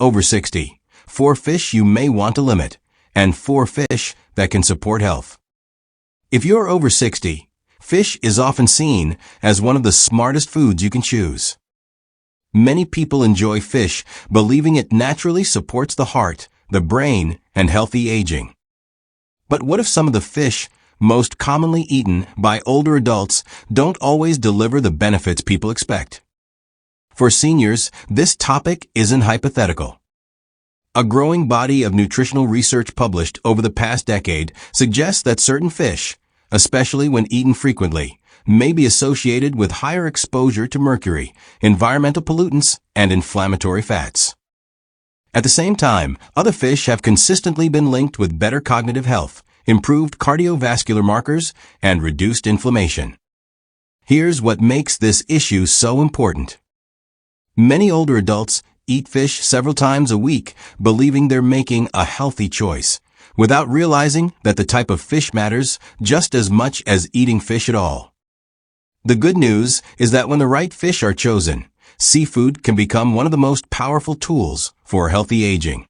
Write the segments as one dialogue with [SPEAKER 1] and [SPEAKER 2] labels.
[SPEAKER 1] over 60, 4 fish you may want to limit, and 4 fish that can support health. If you're over 60, fish is often seen as one of the smartest foods you can choose. Many people enjoy fish, believing it naturally supports the heart, the brain, and healthy aging. But what if some of the fish most commonly eaten by older adults don't always deliver the benefits people expect? For seniors, this topic isn't hypothetical. A growing body of nutritional research published over the past decade suggests that certain fish, especially when eaten frequently, may be associated with higher exposure to mercury, environmental pollutants, and inflammatory fats. At the same time, other fish have consistently been linked with better cognitive health, improved cardiovascular markers, and reduced inflammation. Here's what makes this issue so important. Many older adults eat fish several times a week, believing they're making a healthy choice, without realizing that the type of fish matters just as much as eating fish at all. The good news is that when the right fish are chosen, seafood can become one of the most powerful tools for healthy aging.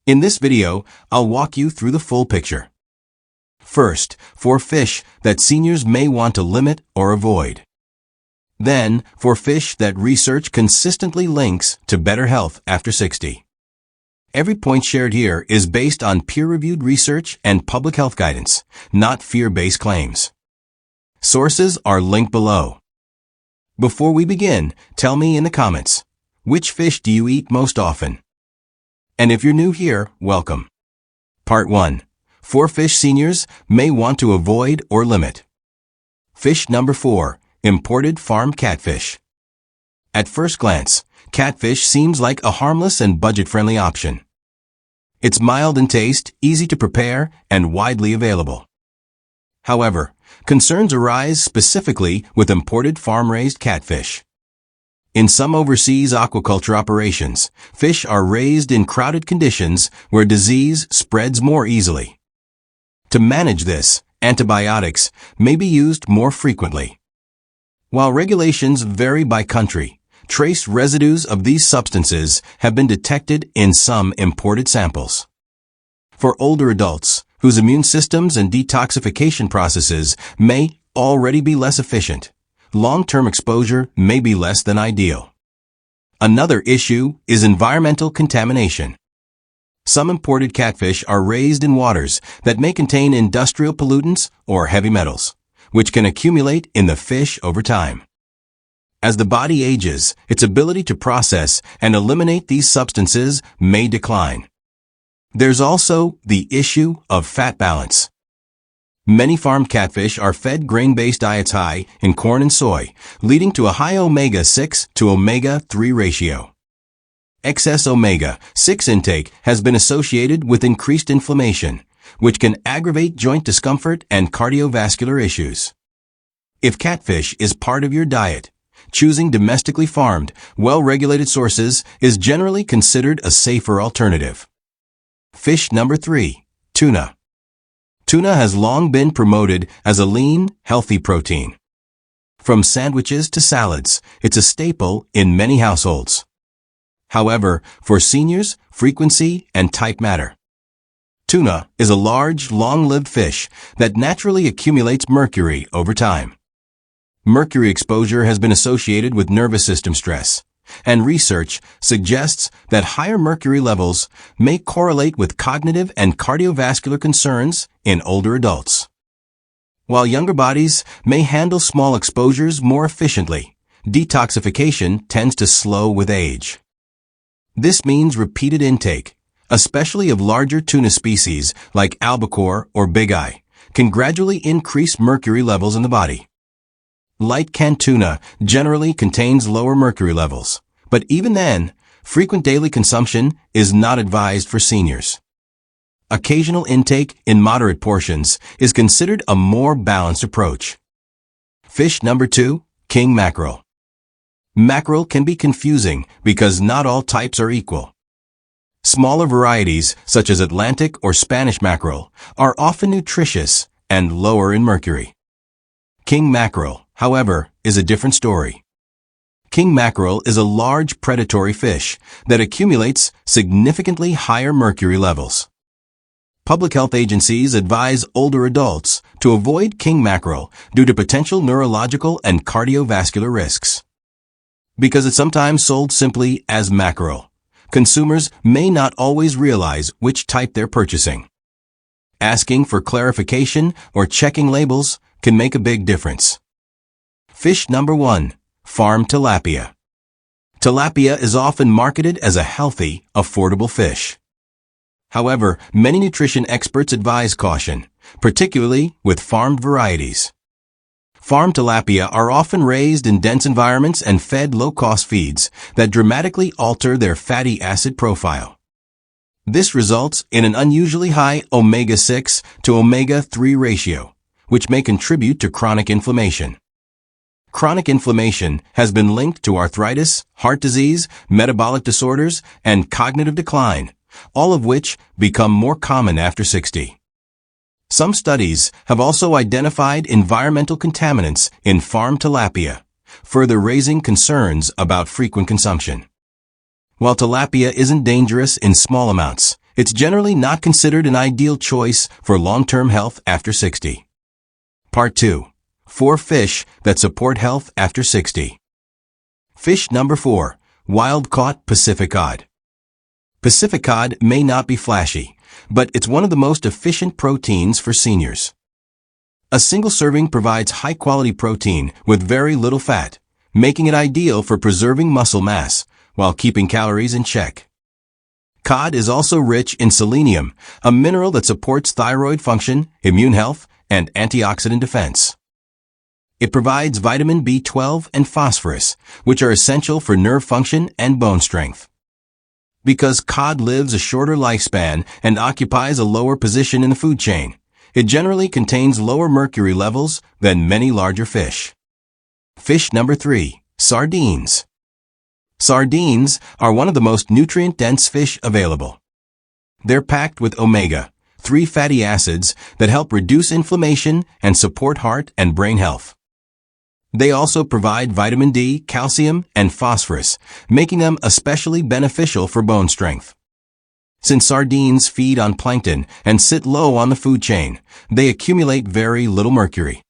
[SPEAKER 1] In this video, I'll walk you through the full picture. First, 4 fish that seniors may want to limit or avoid. Then, 4 fish that research consistently links to better health after 60. Every point shared here is based on peer-reviewed research and public health guidance, not fear-based claims. Sources are linked below. Before we begin, tell me in the comments, which fish do you eat most often? And if you're new here, welcome. Part 1. 4 fish seniors may want to avoid or limit. Fish number 4, imported farm catfish. At first glance, catfish seems like a harmless and budget-friendly option. It's mild in taste, easy to prepare, and widely available. However, concerns arise specifically with imported farm-raised catfish. In some overseas aquaculture operations, fish are raised in crowded conditions where disease spreads more easily. To manage this, antibiotics may be used more frequently. While regulations vary by country, trace residues of these substances have been detected in some imported samples. For older adults, whose immune systems and detoxification processes may already be less efficient, long-term exposure may be less than ideal. Another issue is environmental contamination. Some imported catfish are raised in waters that may contain industrial pollutants or heavy metals, which can accumulate in the fish over time. As the body ages, its ability to process and eliminate these substances may decline. There's also the issue of fat balance. Many farmed catfish are fed grain-based diets high in corn and soy, leading to a high omega-6 to omega-3 ratio. Excess omega-6 intake has been associated with increased inflammation, which can aggravate joint discomfort and cardiovascular issues. If catfish is part of your diet, choosing domestically farmed, well-regulated sources is generally considered a safer alternative. Fish number 3, tuna. Tuna has long been promoted as a lean, healthy protein. From sandwiches to salads, it's a staple in many households. However, for seniors, frequency and type matter. Tuna is a large, long-lived fish that naturally accumulates mercury over time. Mercury exposure has been associated with nervous system stress, and research suggests that higher mercury levels may correlate with cognitive and cardiovascular concerns in older adults. While younger bodies may handle small exposures more efficiently, detoxification tends to slow with age. This means repeated intake, especially of larger tuna species like albacore or big-eye, can gradually increase mercury levels in the body. Light canned tuna generally contains lower mercury levels, but even then, frequent daily consumption is not advised for seniors. Occasional intake in moderate portions is considered a more balanced approach. Fish number 2, king mackerel. Mackerel can be confusing because not all types are equal. Smaller varieties, such as Atlantic or Spanish mackerel, are often nutritious and lower in mercury. King mackerel, however, is a different story. King mackerel is a large predatory fish that accumulates significantly higher mercury levels. Public health agencies advise older adults to avoid king mackerel due to potential neurological and cardiovascular risks. Because it's sometimes sold simply as mackerel, consumers may not always realize which type they're purchasing. Asking for clarification or checking labels can make a big difference. Fish number 1. Farm tilapia. Tilapia is often marketed as a healthy, affordable fish. However, many nutrition experts advise caution, particularly with farmed varieties. Farm tilapia are often raised in dense environments and fed low-cost feeds that dramatically alter their fatty acid profile. This results in an unusually high omega-6 to omega-3 ratio, which may contribute to chronic inflammation. Chronic inflammation has been linked to arthritis, heart disease, metabolic disorders, and cognitive decline, all of which become more common after 60. Some studies have also identified environmental contaminants in farm tilapia, further raising concerns about frequent consumption. While tilapia isn't dangerous in small amounts, it's generally not considered an ideal choice for long-term health after 60. Part 2. 4 fish that support health after 60. Fish number 4. Wild-caught Pacific cod. Pacific cod may not be flashy, but it's one of the most efficient proteins for seniors. A single serving provides high-quality protein with very little fat, making it ideal for preserving muscle mass while keeping calories in check. Cod is also rich in selenium, a mineral that supports thyroid function, immune health, and antioxidant defense. It provides vitamin B12 and phosphorus, which are essential for nerve function and bone strength. Because cod lives a shorter lifespan and occupies a lower position in the food chain, it generally contains lower mercury levels than many larger fish. Fish number 3. Sardines. Sardines are one of the most nutrient-dense fish available. They're packed with omega-3 fatty acids that help reduce inflammation and support heart and brain health. They also provide vitamin D, calcium, and phosphorus, making them especially beneficial for bone strength. Since sardines feed on plankton and sit low on the food chain, they accumulate very little mercury.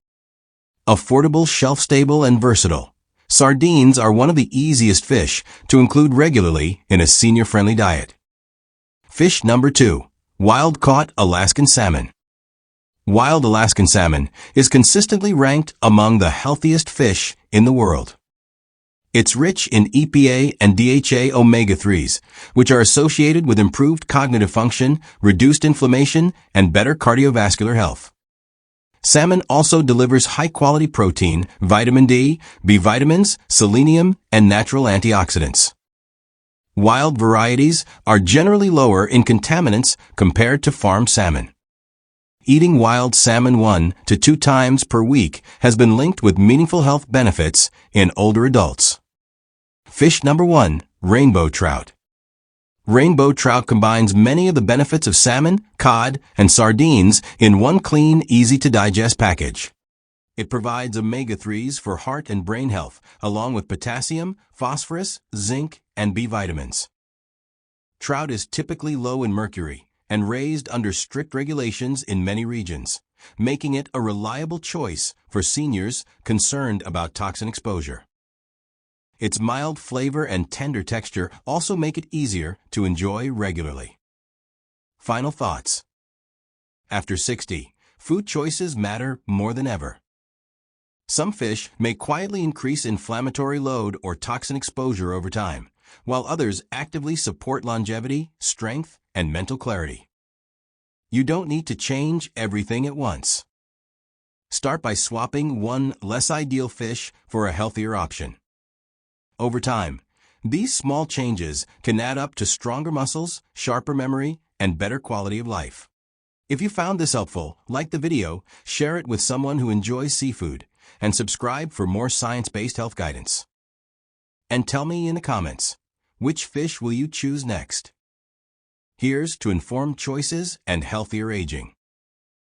[SPEAKER 1] Affordable, shelf-stable, and versatile, sardines are one of the easiest fish to include regularly in a senior-friendly diet. Fish number 2. Wild-caught Alaskan salmon. Wild Alaskan salmon is consistently ranked among the healthiest fish in the world. It's rich in EPA and DHA omega-3s, which are associated with improved cognitive function, reduced inflammation, and better cardiovascular health. Salmon also delivers high-quality protein, vitamin D, B vitamins, selenium, and natural antioxidants. Wild varieties are generally lower in contaminants compared to farm salmon. Eating wild salmon 1 to 2 times per week has been linked with meaningful health benefits in older adults. Fish number 1. Rainbow trout. Rainbow trout combines many of the benefits of salmon, cod, and sardines in one clean, easy-to-digest package. It provides omega-3s for heart and brain health, along with potassium, phosphorus, zinc, and B vitamins. Trout is typically low in mercury and raised under strict regulations in many regions, making it a reliable choice for seniors concerned about toxin exposure. Its mild flavor and tender texture also make it easier to enjoy regularly. Final thoughts. After 60, food choices matter more than ever. Some fish may quietly increase inflammatory load or toxin exposure over time, while others actively support longevity, strength, and mental clarity. You don't need to change everything at once. Start by swapping one less ideal fish for a healthier option. Over time, these small changes can add up to stronger muscles, sharper memory, and better quality of life. If you found this helpful, like the video, share it with someone who enjoys seafood, and subscribe for more science-based health guidance. And tell me in the comments, which fish will you choose next? Here's to informed choices and healthier aging.